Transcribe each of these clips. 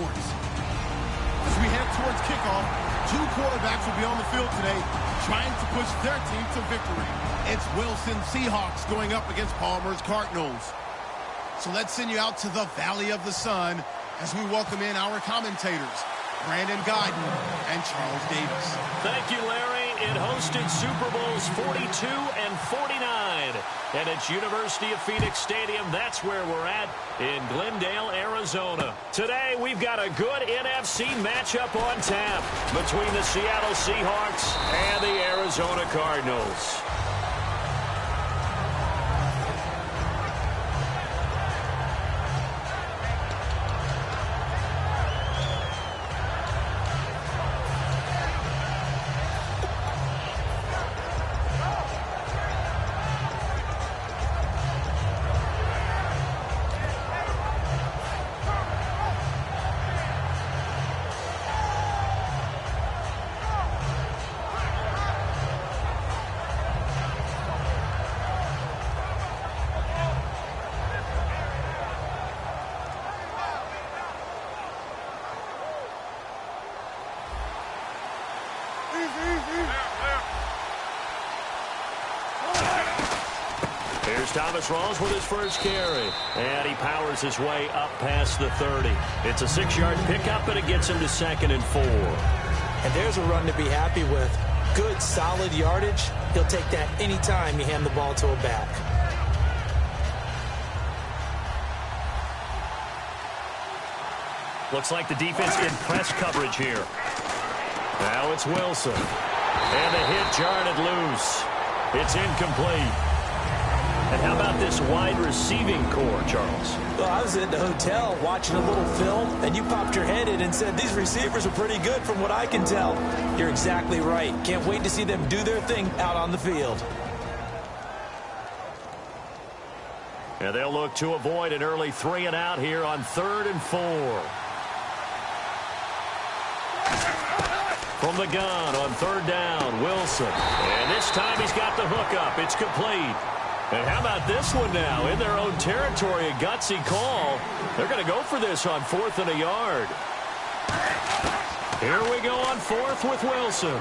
backwards. As we head towards kickoff, two quarterbacks will be on the field today trying to push their team to victory. It's Wilson Seahawks going up against Palmer's Cardinals. So let's send you out to the Valley of the Sun as we welcome in our commentators, Brandon Godden and Charles Davis. Thank you, Larry. It hosted Super Bowls 42 and 49. And it's University of Phoenix Stadium. That's where we're at in Glendale, Arizona. Today, we've got a good NFC matchup on tap between the Seattle Seahawks and the Arizona Cardinals. Here's Thomas Rawls with his first carry. And he powers his way up past the 30. It's a 6-yard pickup, and it gets him to 2nd and 4. And there's a run to be happy with. Good, solid yardage. He'll take that anytime you hand the ball to a back. Looks like the defense in press coverage here. Now it's Wilson. And the hit jarred it loose. It's incomplete. And how about this wide receiving core, Charles? Well, I was in the hotel watching a little film, and you popped your head in and said, these receivers are pretty good from what I can tell. You're exactly right. Can't wait to see them do their thing out on the field. And they'll look to avoid an early 3 and out here on 3rd and 4. From the gun on 3rd down, Wilson. And this time he's got the hook up. It's complete. And how about this one now? In their own territory, a gutsy call. They're going to go for this on 4th and a yard. Here we go on 4th with Wilson.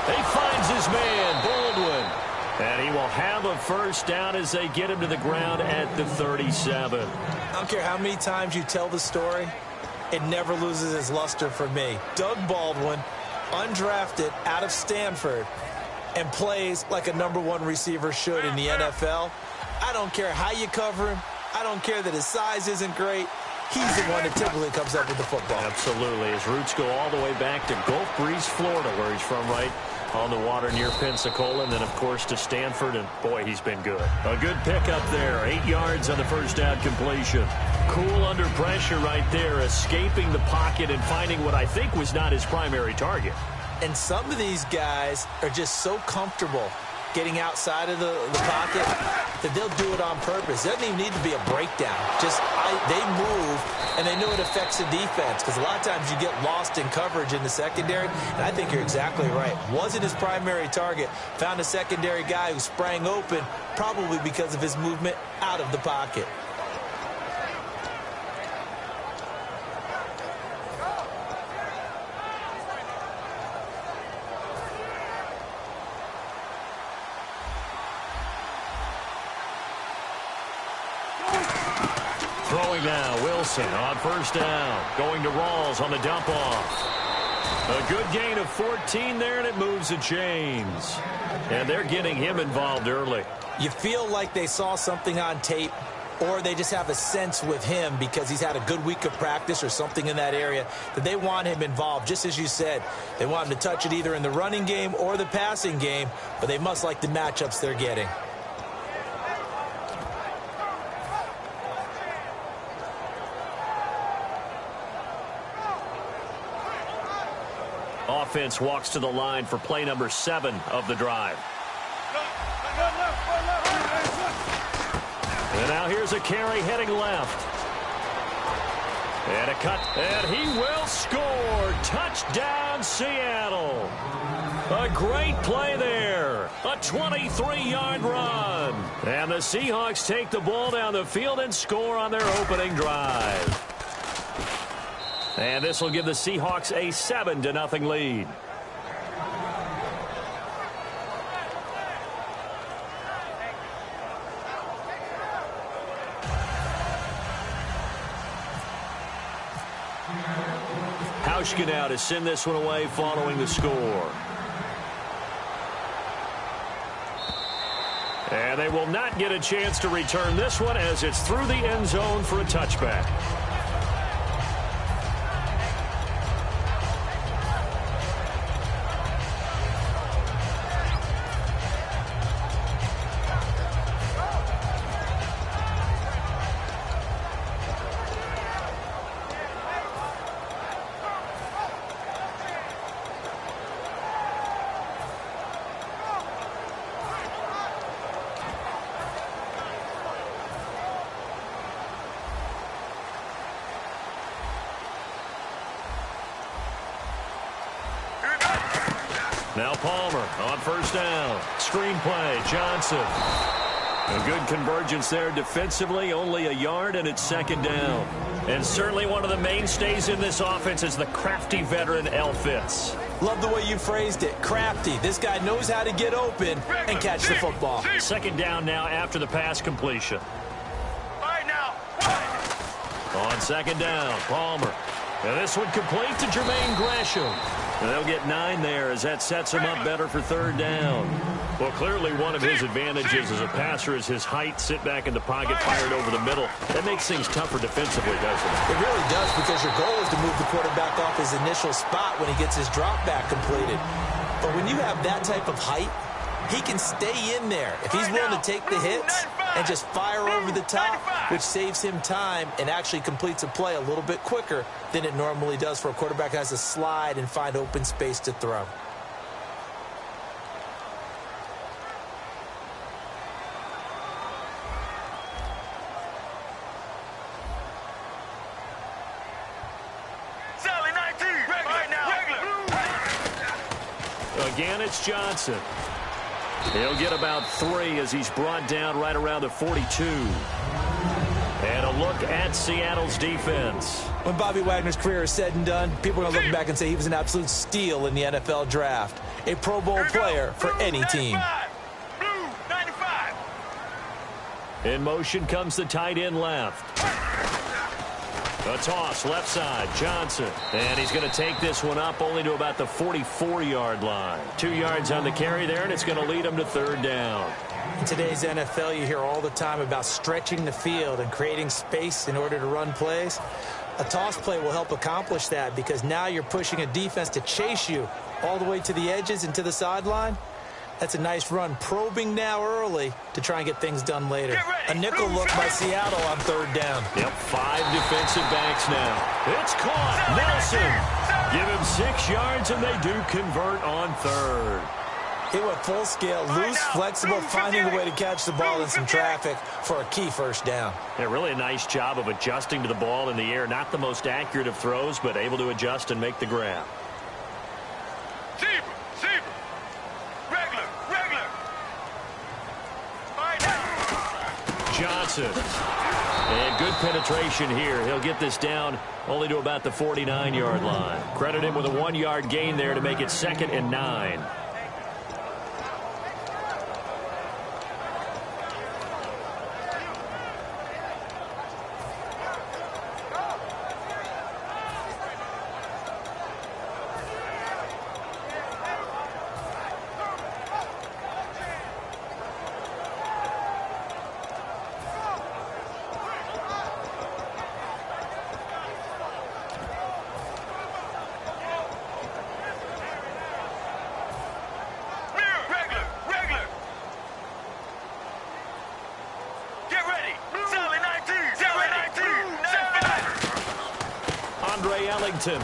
He finds his man, Baldwin. And he will have a first down as they get him to the ground at the 37. I don't care how many times you tell the story, it never loses its luster for me. Doug Baldwin, undrafted out of Stanford, and plays like a #1 receiver should in the NFL. I don't care how you cover him. I don't care that his size isn't great. He's the one that typically comes up with the football. Absolutely. His roots go all the way back to Gulf Breeze, Florida, where he's from, right on the water near Pensacola, and then, of course, to Stanford, and, boy, he's been good. A good pickup there. 8 yards on the first down completion. Cool under pressure right there, escaping the pocket and finding what I think was not his primary target. And some of these guys are just so comfortable getting outside of the pocket that they'll do it on purpose. It doesn't even need to be a breakdown. Just they move, and they know it affects the defense, because a lot of times you get lost in coverage in the secondary, and I think you're exactly right. Wasn't his primary target. Found a secondary guy who sprang open, probably because of his movement out of the pocket. Throwing now, Wilson on first down. Going to Rawls on the dump off. A good gain of 14 there, and it moves the chains. And they're getting him involved early. You feel like they saw something on tape, or they just have a sense with him because he's had a good week of practice or something in that area that they want him involved. Just as you said, they want him to touch it either in the running game or the passing game, but they must like the matchups they're getting. Offense walks to the line for play number 7 of the drive. And now here's a carry heading left. And a cut. And he will score. Touchdown, Seattle. A great play there. A 23-yard run. And the Seahawks take the ball down the field and score on their opening drive. And this will give the Seahawks a 7-0 lead. Hauschka now to send this one away following the score. And they will not get a chance to return this one as it's through the end zone for a touchback. Now Palmer on first down. Screen play, Johnson. A good convergence there defensively, only a yard, and it's second down. And certainly one of the mainstays in this offense is the crafty veteran L. Fitz. Love the way you phrased it. Crafty. This guy knows how to get open and catch the football. Second down now after the pass completion. On second down, Palmer. And this one complete to Jermaine Gresham. And they'll get 9 there as that sets him up better for third down. Well, clearly one of his advantages as a passer is his height. Sit back in the pocket, fired over the middle. That makes things tougher defensively, doesn't it? It really does, because your goal is to move the quarterback off his initial spot when he gets his drop back completed. But when you have that type of height, he can stay in there. If he's willing to take the hits and just fire over the top, which saves him time and actually completes a play a little bit quicker than it normally does for a quarterback who has to slide and find open space to throw. Again, it's Johnson. He'll get about 3 as he's brought down right around the 42. And a look at Seattle's defense. When Bobby Wagner's career is said and done, people are going to look back and say he was an absolute steal in the NFL draft. A Pro Bowl player for any team. In motion comes the tight end left. A toss left side, Johnson. And he's going to take this one up only to about the 44-yard line. 2 yards on the carry there, and it's going to lead him to third down. In today's NFL, you hear all the time about stretching the field and creating space in order to run plays. A toss play will help accomplish that, because now you're pushing a defense to chase you all the way to the edges and to the sideline. That's a nice run, probing now early to try and get things done later. A nickel look by Seattle on third down. Yep, 5 defensive backs now. It's caught. Nelson. Give him 6 yards, and they do convert on third. He went full scale, loose, flexible, finding a way to catch the ball in some traffic for a key first down. Yeah, really a nice job of adjusting to the ball in the air. Not the most accurate of throws, but able to adjust and make the grab. Johnson. And good penetration here. He'll get this down only to about the 49-yard line. Credit him with a 1-yard gain there to make it 2nd and 9.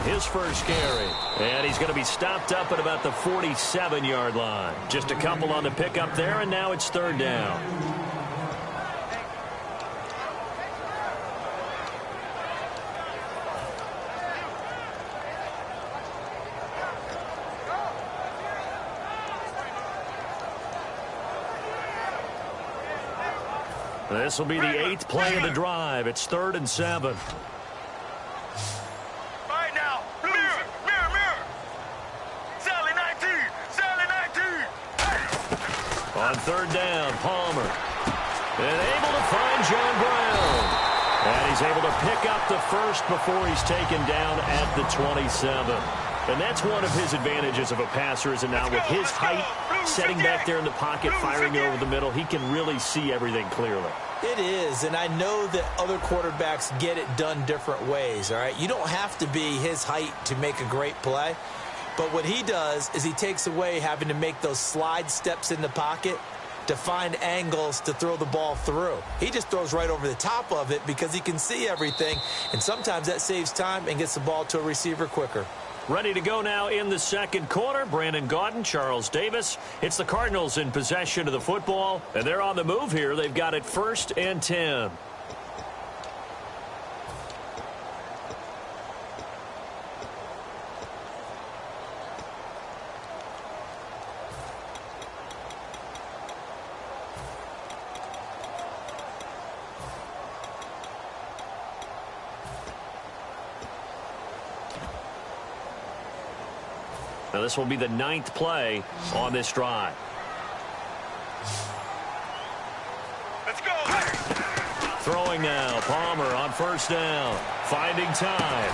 His first carry. And he's going to be stopped up at about the 47-yard line. Just a couple on the pickup there, and now it's third down. This will be the 8th play of the drive. It's 3rd and 7. On third down, Palmer. And able to find John Brown. And he's able to pick up the first before he's taken down at the 27. And that's one of his advantages of a passer, is now with his height, setting back there in the pocket, firing over the middle, he can really see everything clearly. It is, and I know that other quarterbacks get it done different ways, all right? You don't have to be his height to make a great play, but what he does is he takes away having to make those slide steps in the pocket to find angles to throw the ball through. He just throws right over the top of it because he can see everything, and sometimes that saves time and gets the ball to a receiver quicker. Ready to go now in the second quarter. Brandon Gaudin, Charles Davis. It's the Cardinals in possession of the football, and they're on the move here. They've got it 1st and 10. Now, this will be the 9th play on this drive. Let's go. Throwing now, Palmer on first down, finding time.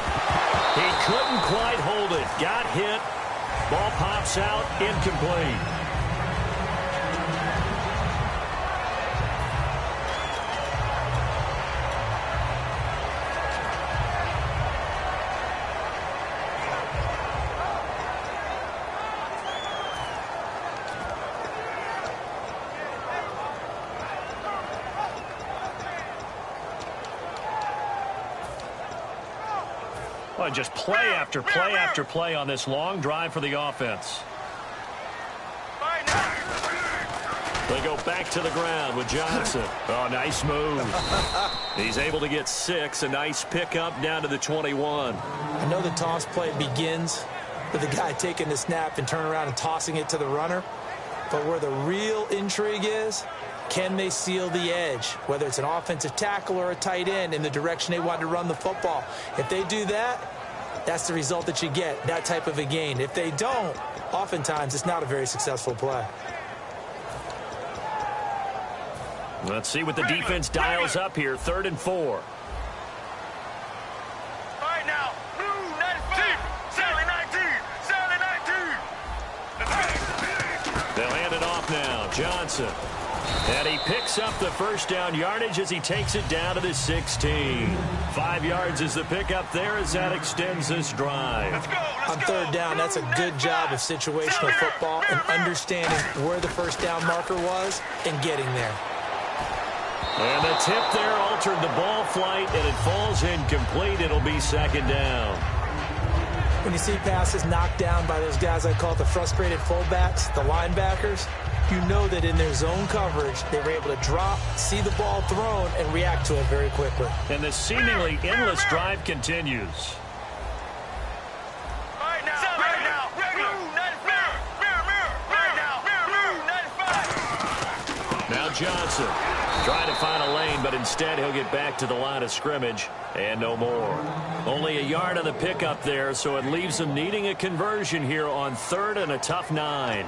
He couldn't quite hold it. Got hit. Ball pops out, incomplete. Well, just play after play after play on this long drive for the offense. They go back to the ground with Johnson. Oh, nice move. He's able to get 6. A nice pickup down to the 21. I know the toss play begins with the guy taking the snap and turning around and tossing it to the runner. But where the real intrigue is, can they seal the edge, whether it's an offensive tackle or a tight end, in the direction they want to run the football? If they do that, that's the result that you get, that type of a gain. If they don't, oftentimes it's not a very successful play. Let's see what the defense dials up here. 3rd and 4. All right, now. Blue 95. Sally 19. Sally 19. They'll hand it off now. Johnson. And he picks up the first down yardage as he takes it down to the 16. 5 yards is the pickup there as that extends this drive. Let's go. On third down, that's a good job of situational football and understanding where the first down marker was and getting there. And the tip there altered the ball flight, and it falls incomplete. It'll be 2nd down. When you see passes knocked down by those guys I call the frustrated fullbacks, the linebackers, you know that in their zone coverage, they were able to drop, see the ball thrown, and react to it very quickly. And the seemingly endless drive continues. Right now. Right now. Blue 95. Right now. Blue 95. Now Johnson trying to find a lane, but instead he'll get back to the line of scrimmage and no more. Only a yard on the pickup there, so it leaves them needing a conversion here on 3rd and a tough 9.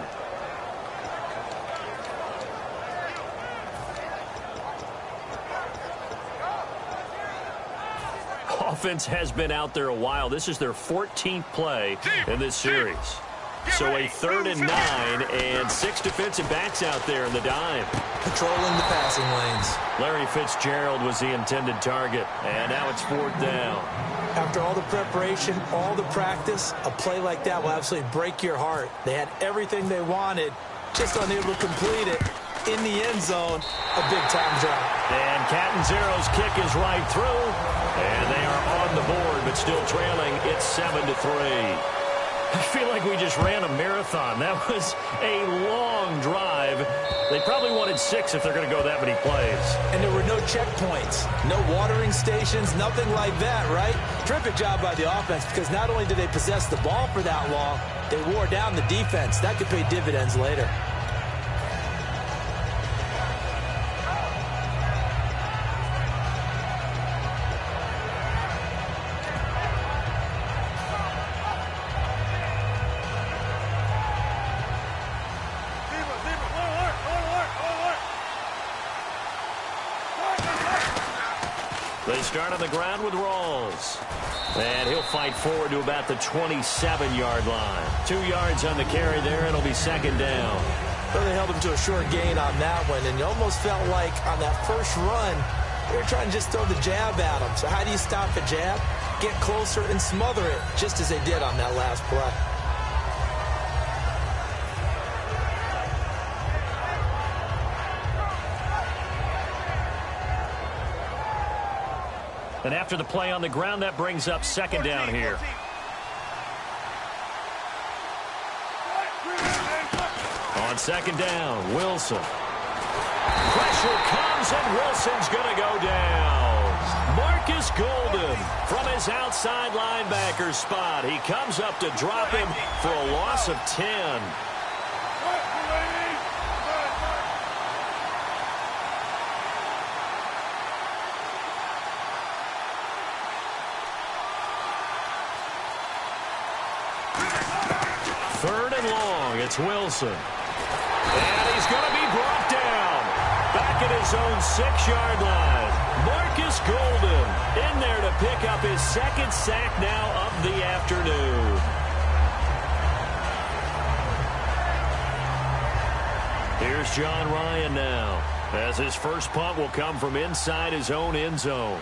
Offense has been out there a while. This is their 14th play in this series. So a 3rd and 9 and 6 defensive backs out there in the dime. Patrolling the passing lanes. Larry Fitzgerald was the intended target, and now it's 4th down. After all the preparation, all the practice, a play like that will absolutely break your heart. They had everything they wanted, just unable to complete it. In the end zone, a big-time drop. And Catanzaro's kick is right through, and they are on the board, but still trailing. It's 7-3. I feel like we just ran a marathon. That was a long drive. They probably wanted 6 if they're going to go that many plays. And there were no checkpoints, no watering stations, nothing like that, right? Terrific job by the offense, because not only did they possess the ball for that long, they wore down the defense. That could pay dividends later. They start on the ground with Rawls. And he'll fight forward to about the 27-yard line. 2 yards on the carry there. It'll be second down. Well, they held him to a short gain on that one, and it almost felt like on that first run, they were trying to just throw the jab at him. So how do you stop a jab? Get closer and smother it, just as they did on that last play. And after the play on the ground, that brings up second down here. On second down, Wilson. Pressure comes, and Wilson's going to go down. Marcus Golden from his outside linebacker spot. He comes up to drop him for a loss of 10. Third and long, it's Wilson. And he's going to be brought down. Back at his own 6-yard line. Marcus Golden in there to pick up his second sack now of the afternoon. Here's John Ryan now, as his first punt will come from inside his own end zone.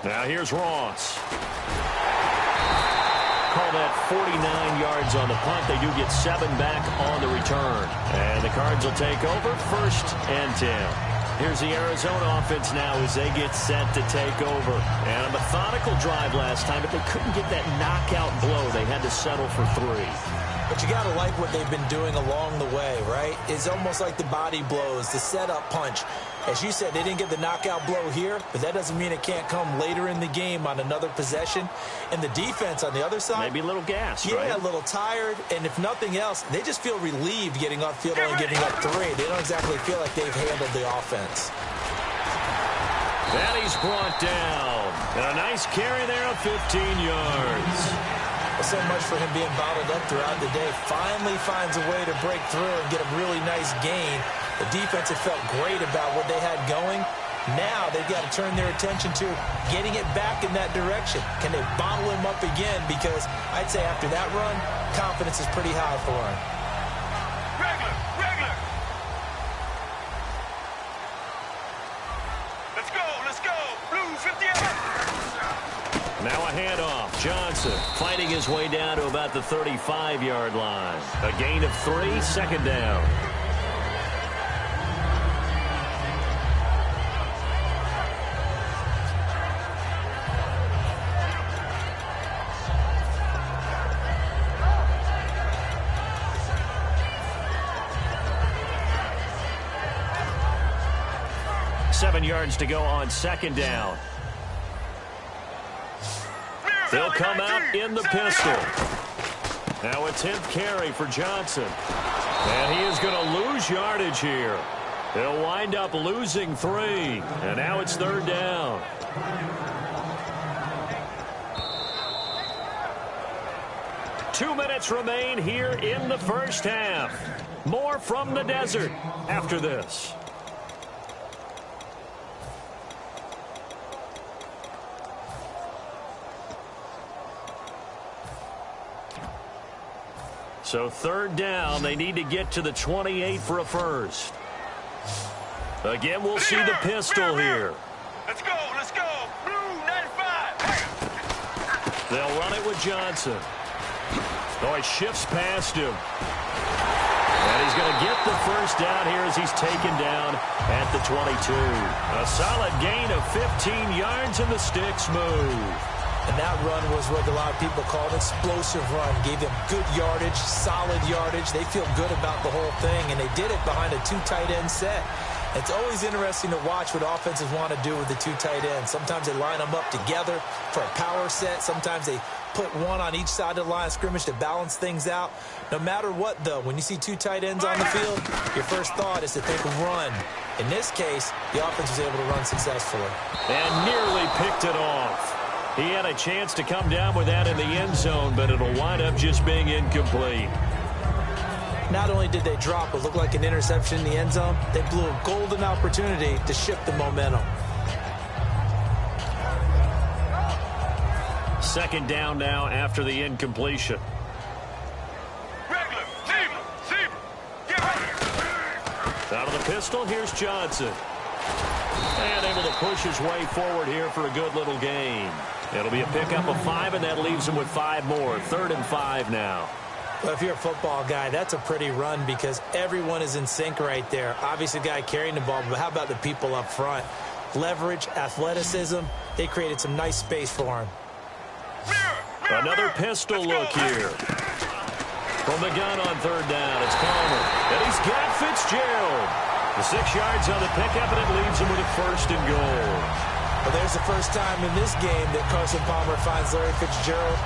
Now here's Ross. Call that 49 yards on the punt. They do get 7 back on the return. And the Cards will take over, 1st and 10. Here's the Arizona offense now as they get set to take over. And a methodical drive last time, but they couldn't get that knockout blow. They had to settle for 3. But you got to like what they've been doing along the way, right? It's almost like the body blows, the setup punch. As you said, they didn't get the knockout blow here, but that doesn't mean it can't come later in the game on another possession. And the defense on the other side, maybe a little gassed, right? Yeah, a little tired. And if nothing else, they just feel relieved getting upfield and giving up 3. They don't exactly feel like they've handled the offense. And he's brought down. And a nice carry there of 15 yards. Well, so much for him being bottled up throughout the day. Finally finds a way to break through and get a really nice gain. The defense had felt great about what they had going. Now they've got to turn their attention to getting it back in that direction. Can they bottle him up again? Because I'd say after that run, confidence is pretty high for him. Regular. Let's go. Blue 58. Now a handoff. Johnson fighting his way down to about the 35-yard line. A gain of 3, second down. Seven yards to go on second down. They'll come out in the pistol. Now a 10th carry for Johnson. And he is going to lose yardage here. He'll wind up losing 3. And now it's third down. Two minutes remain here in the first half. More from the desert after this. So third down, they need to get to the 28 for a first. Again, we'll see the pistol here. Let's go. Blue 95. They'll run it with Johnson. Oh, he shifts past him. And he's going to get the first down here as he's taken down at the 22. A solid gain of 15 yards and the sticks move. And that run was what a lot of people call an explosive run. Gave them good yardage, solid yardage. They feel good about the whole thing, and they did it behind a 2 tight end set. It's always interesting to watch what offenses want to do with the 2 tight ends. Sometimes they line them up together for a power set. Sometimes they put one on each side of the line of scrimmage to balance things out. No matter what, though, when you see 2 tight ends on the field, your first thought is to think of run. In this case, the offense was able to run successfully. And nearly picked it off. He had a chance to come down with that in the end zone, but it'll wind up just being incomplete. Not only did they drop what looked like an interception in the end zone, they blew a golden opportunity to shift the momentum. Second down now after the incompletion. Regular, Zebra, get ready. Out of the pistol, here's Johnson. And able to push his way forward here for a good little gain. It'll be a pickup of 5, and that leaves him with 5 more. 3rd and 5 now. Well, if you're a football guy, that's a pretty run because everyone is in sync right there. Obviously, the guy carrying the ball, but how about the people up front? Leverage, athleticism, they created some nice space for him. Another pistol look here. From the gun on 3rd down, it's Palmer. And he's got Fitzgerald. The 6 yards on the pickup, and it leaves him with a 1st and goal. Well, there's the first time in this game that Carson Palmer finds Larry Fitzgerald.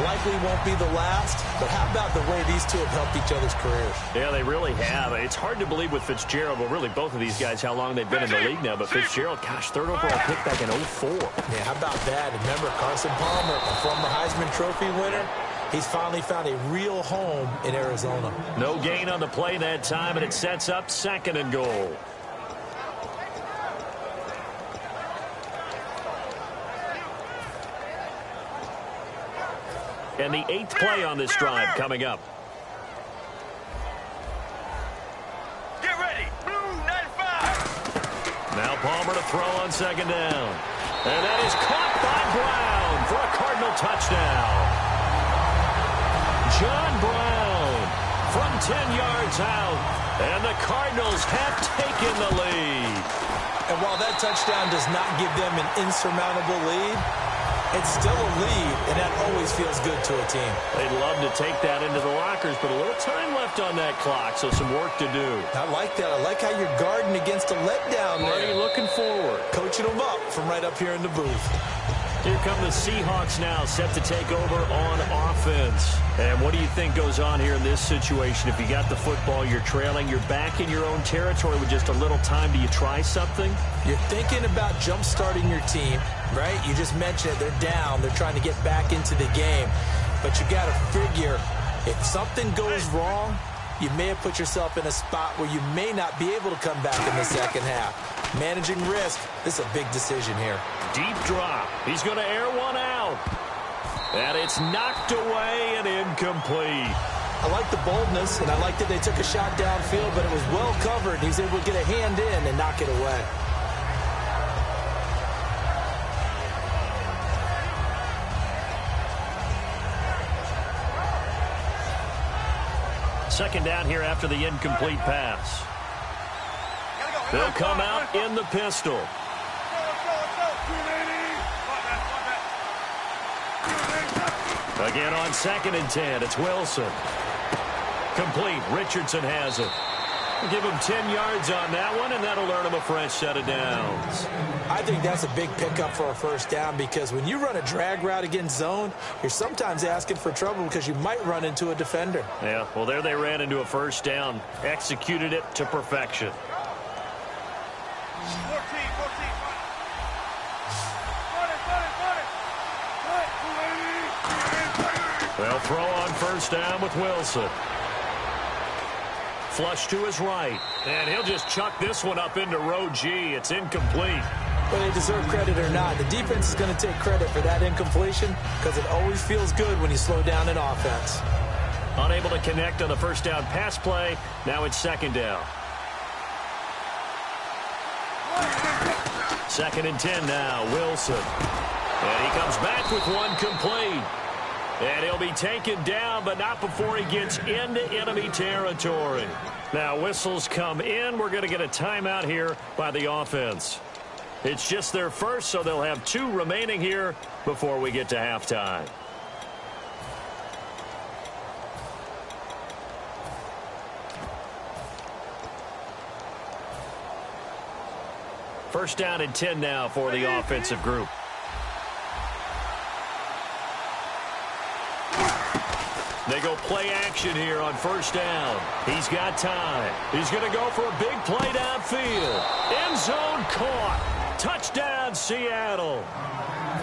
Likely won't be the last, but how about the way these two have helped each other's careers? Yeah, they really have. It's hard to believe with Fitzgerald, well, really both of these guys, how long they've been in the league now. But Fitzgerald, gosh, 3rd overall pick back in 2004. Yeah, how about that? Remember, Carson Palmer, a former Heisman Trophy winner, he's finally found a real home in Arizona. No gain on the play that time, and it sets up 2nd and goal. And the 8th play on this drive coming up. Get ready. Blue 95. Now Palmer to throw on 2nd down. And that is caught by Brown for a Cardinal touchdown. John Brown from 10 yards out. And the Cardinals have taken the lead. And while that touchdown does not give them an insurmountable lead, it's still a lead, and that always feels good to a team. They'd love to take that into the lockers, but a little time left on that clock, so some work to do. I like that. I like how you're guarding against a letdown there. Are you looking forward? Coaching them up from right up here in the booth. Here come the Seahawks now, set to take over on offense. And what do you think goes on here in this situation? If you got the football, you're trailing, you're back in your own territory with just a little time. Do you try something? You're thinking about jump-starting your team, right? You just mentioned it. They're down. They're trying to get back into the game. But you got to figure, if something goes wrong, you may have put yourself in a spot where you may not be able to come back in the second half. Managing risk, this is a big decision here. Deep drop. He's going to air one out. And it's knocked away and incomplete. I like the boldness, and I like that they took a shot downfield, but it was well covered. He was able to get a hand in and knock it away. Second down here after the incomplete pass. They'll come out in the pistol. Again on 2nd and 10, it's Wilson. Complete, Richardson has it. Give him 10 yards on that one, and that'll earn him a fresh set of downs. I think that's a big pickup for a first down because when you run a drag route against zone, you're sometimes asking for trouble because you might run into a defender. Yeah, well, there they ran into a first down. Executed it to perfection. 14. They'll throw on first down with Wilson. Flush to his right. And he'll just chuck this one up into row G. It's incomplete. Whether they deserve credit or not, the defense is going to take credit for that incompletion because it always feels good when you slow down an offense. Unable to connect on the first down pass play. Now it's 2nd down. 2nd and 10 now. Wilson. And he comes back with one complete. And he'll be taken down, but not before he gets into enemy territory. Now, whistles come in. We're going to get a timeout here by the offense. It's just their first, so they'll have 2 remaining here before we get to halftime. First down and 10 now for the offensive group. They go play action here on first down. He's got time. He's going to go for a big play downfield. End zone caught. Touchdown, Seattle.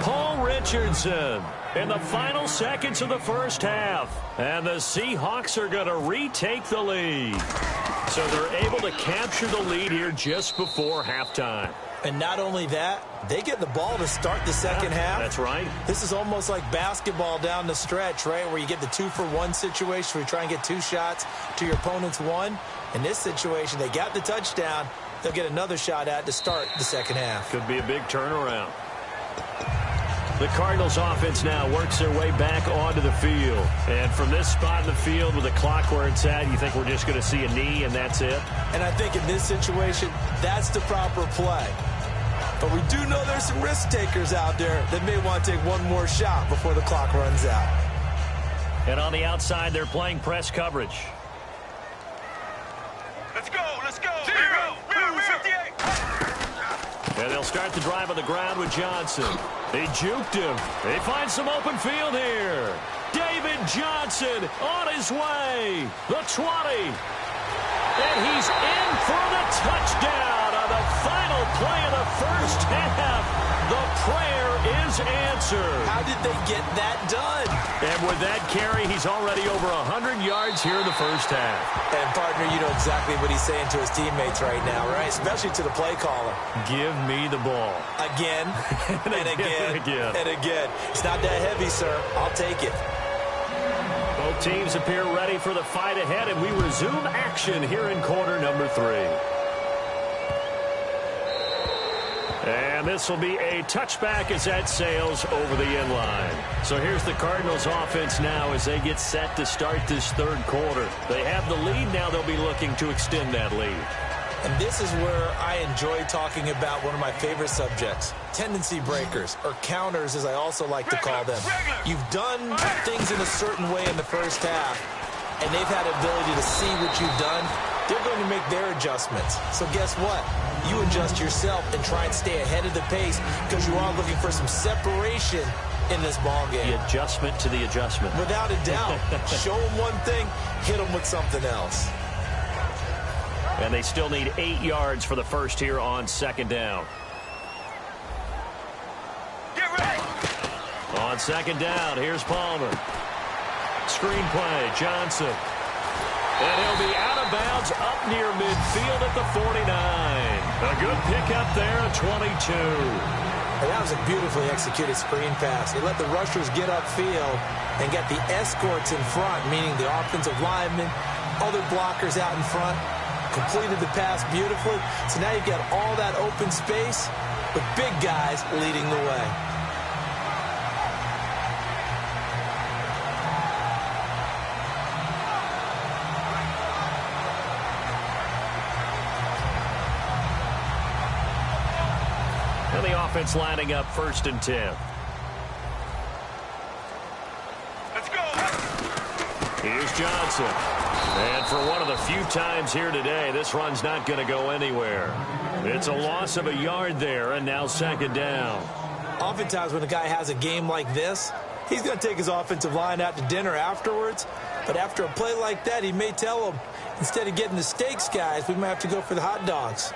Paul Richardson in the final seconds of the first half. And the Seahawks are going to retake the lead. So they're able to capture the lead here just before halftime. And not only that, they get the ball to start the second half. That's right. This is almost like basketball down the stretch, right, where you get the 2-for-1 situation where you try and get 2 shots to your opponent's 1. In this situation, they got the touchdown. They'll get another shot at to start the second half. Could be a big turnaround. The Cardinals offense now works their way back onto the field. And from this spot in the field with the clock where it's at, you think we're just going to see a knee and that's it? And I think in this situation, that's the proper play. But we do know there's some risk takers out there that may want to take one more shot before the clock runs out. And on the outside, they're playing press coverage. Let's go, let's go. Blue 58. And they'll start the drive on the ground with Johnson. They juked him. They find some open field here. David Johnson on his way. The 20. And he's in for the touchdown on the final play of the first half. The prayer is answered. How did they get that done? And with that carry, he's already over 100 yards here in the first half. And, partner, you know exactly what he's saying to his teammates right now, right? Especially to the play caller. Give me the ball. Again, and again, and again. It's not that heavy, sir. I'll take it. Both teams appear ready for the fight ahead, and we resume action here in quarter number 3. And this will be a touchback as that sails over the end line. So here's the Cardinals offense now as they get set to start this third quarter. They have the lead now. They'll be looking to extend that lead. And this is where I enjoy talking about one of my favorite subjects, tendency breakers, or counters as I also like to call them. You've done things in a certain way in the first half, and they've had the ability to see what you've done. They're going to make their adjustments. So guess what? You adjust yourself and try and stay ahead of the pace because you are looking for some separation in this ball game. The adjustment to the adjustment. Without a doubt. Show them one thing, hit them with something else. And they still need 8 yards for the first here on second down. Get ready. On second down, here's Palmer. Screen play, Johnson. And he'll be out of bounds up near midfield at the 49. A good pickup there at 22. And that was a beautifully executed screen pass. They let the rushers get upfield and get the escorts in front, meaning the offensive linemen, other blockers out in front. Completed the pass beautifully. So now you've got all that open space with big guys leading the way. And the offense lining up 1st and 10. Let's go. Here's Johnson. And for one of the few times here today, this run's not going to go anywhere. It's a loss of a yard there, and now second down. Oftentimes when a guy has a game like this, he's going to take his offensive line out to dinner afterwards. But after a play like that, he may tell them, instead of getting the steaks, guys, we might have to go for the hot dogs.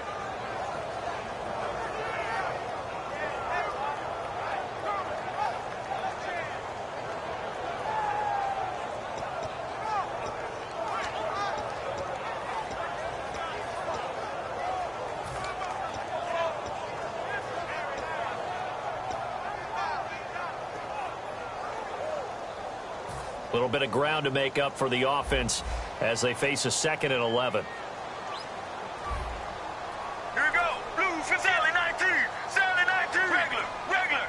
A little bit of ground to make up for the offense as they face a 2nd and 11. Here we go. Blue 58. Sally 19. Sally 19. Regular.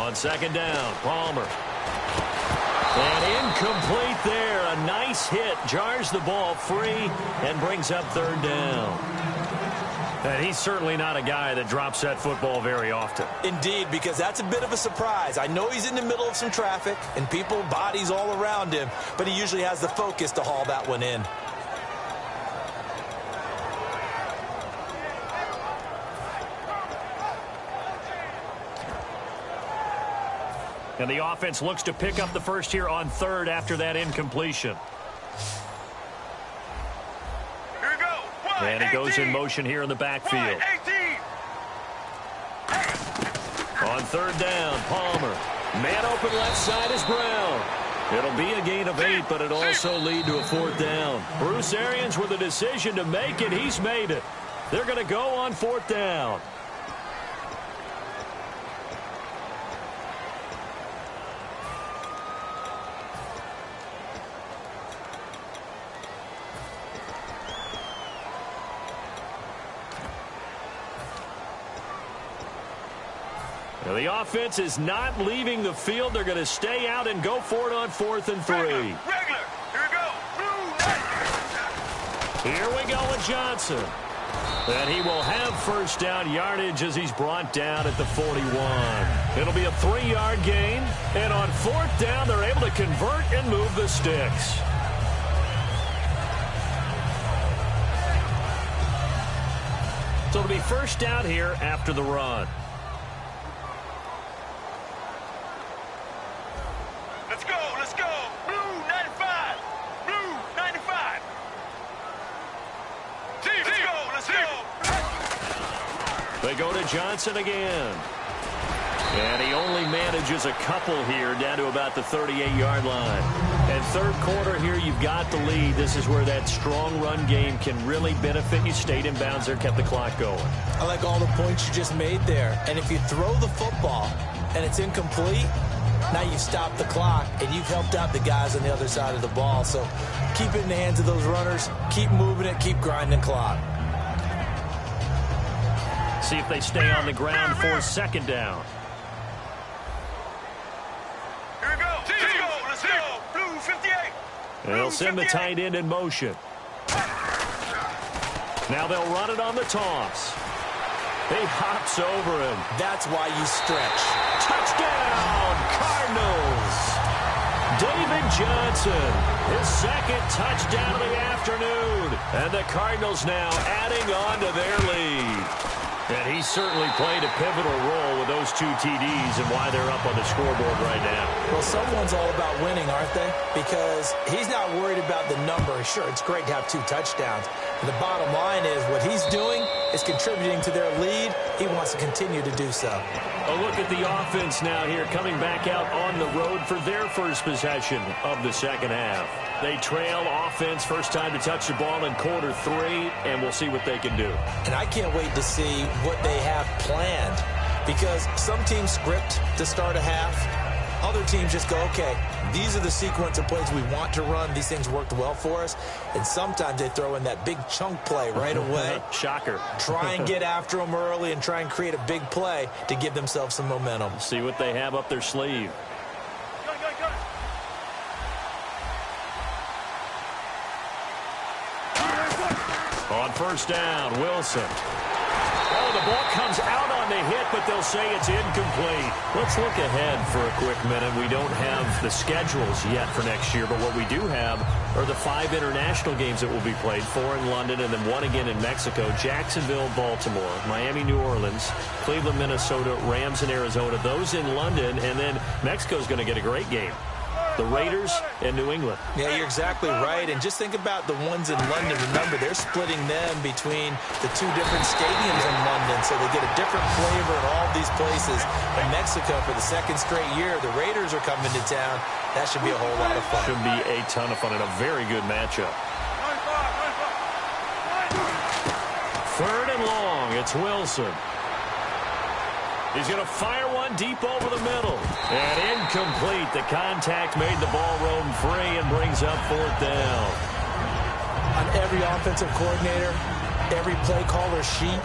On second down, Palmer. And incomplete there. A nice hit. Jars the ball free and brings up 3rd down. And he's certainly not a guy that drops that football very often. Indeed, because that's a bit of a surprise. I know he's in the middle of some traffic and people, bodies all around him, but he usually has the focus to haul that one in. And the offense looks to pick up the first here on 3rd after that incompletion. Here we go. And he goes in motion here in the backfield. 18. On third down, Palmer. Man open left side is Brown. It'll be a gain of 8, but it'll also lead to a fourth down. Bruce Arians with a decision to make, and he's made it. They're going to go on fourth down. Now the offense is not leaving the field. They're going to stay out and go for it on 4th and 3. Regular. Here we go. Here we go with Johnson. And he will have first down yardage as he's brought down at the 41. It'll be a 3-yard gain. And on 4th down, they're able to convert and move the sticks. So it'll be first down here after the run. Let's go. Let's go. Blue 95. Blue 95. Let's go. They go to Johnson again. And he only manages a couple here down to about the 38-yard line. And third quarter here, you've got the lead. This is where that strong run game can really benefit you. Stayed in bounds there, kept the clock going. I like all the points you just made there. And if you throw the football and it's incomplete, now you've stopped the clock and you've helped out the guys on the other side of the ball. So keep it in the hands of those runners. Keep moving it. Keep grinding the clock. See if they stay on the ground for second down. Here we go. Let's go. Blue 58. And they'll send the tight end in motion. Now they'll run it on the toss. He hops over him. That's why you stretch. Touchdown, Cardinals. David Johnson, his second touchdown of the afternoon. And the Cardinals now adding on to their lead. And he certainly played a pivotal role with those 2 TDs and why they're up on the scoreboard right now. Well, someone's all about winning, aren't they? Because he's not worried about the number. Sure, it's great to have 2 touchdowns. But the bottom line is what he's doing is contributing to their lead. He wants to continue to do so. A look at the offense now here coming back out on the road for their first possession of the second half. They trail offense first time to touch the ball in quarter 3, and we'll see what they can do. And I can't wait to see what they have planned because some teams script to start a half. Other teams just go, okay, these are the sequence of plays we want to run. These things worked well for us. And sometimes they throw in that big chunk play right away. Shocker. Try and get after them early and try and create a big play to give themselves some momentum. See what they have up their sleeve. On first down, Wilson. Oh, the ball comes out on the hit, but they'll say it's incomplete. Let's look ahead for a quick minute. We don't have the schedules yet for next year, but what we do have are the 5 international games that will be played, 4 in London and then 1 again in Mexico, Jacksonville, Baltimore, Miami, New Orleans, Cleveland, Minnesota, Rams in Arizona, those in London, and then Mexico's going to get a great game. The Raiders and New England. Yeah, you're exactly right. And just think about the ones in London. Remember, they're splitting them between the 2 different stadiums in London, so they get a different flavor in all these places. In Mexico, for the 2nd straight year, the Raiders are coming to town. That should be a whole lot of fun. Should be a ton of fun and a very good matchup. 3rd and long. It's Wilson. He's going to fire one deep over the middle. And incomplete. The contact made the ball roam free and brings up 4th down. On every offensive coordinator, every play caller sheet,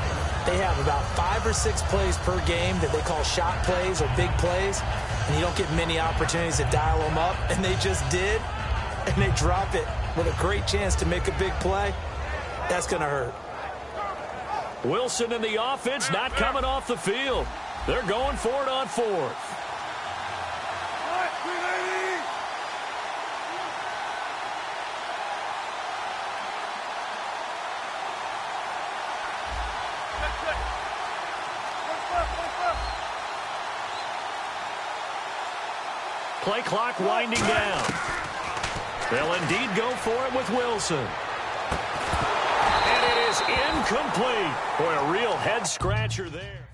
they have about 5 or 6 plays per game that they call shot plays or big plays. And you don't get many opportunities to dial them up. And they just did. And they drop it with a great chance to make a big play. That's going to hurt. Wilson and the offense not coming off the field. They're going for it on 4th. Play clock winding down. They'll indeed go for it with Wilson. And it is incomplete. Boy, a real head-scratcher there.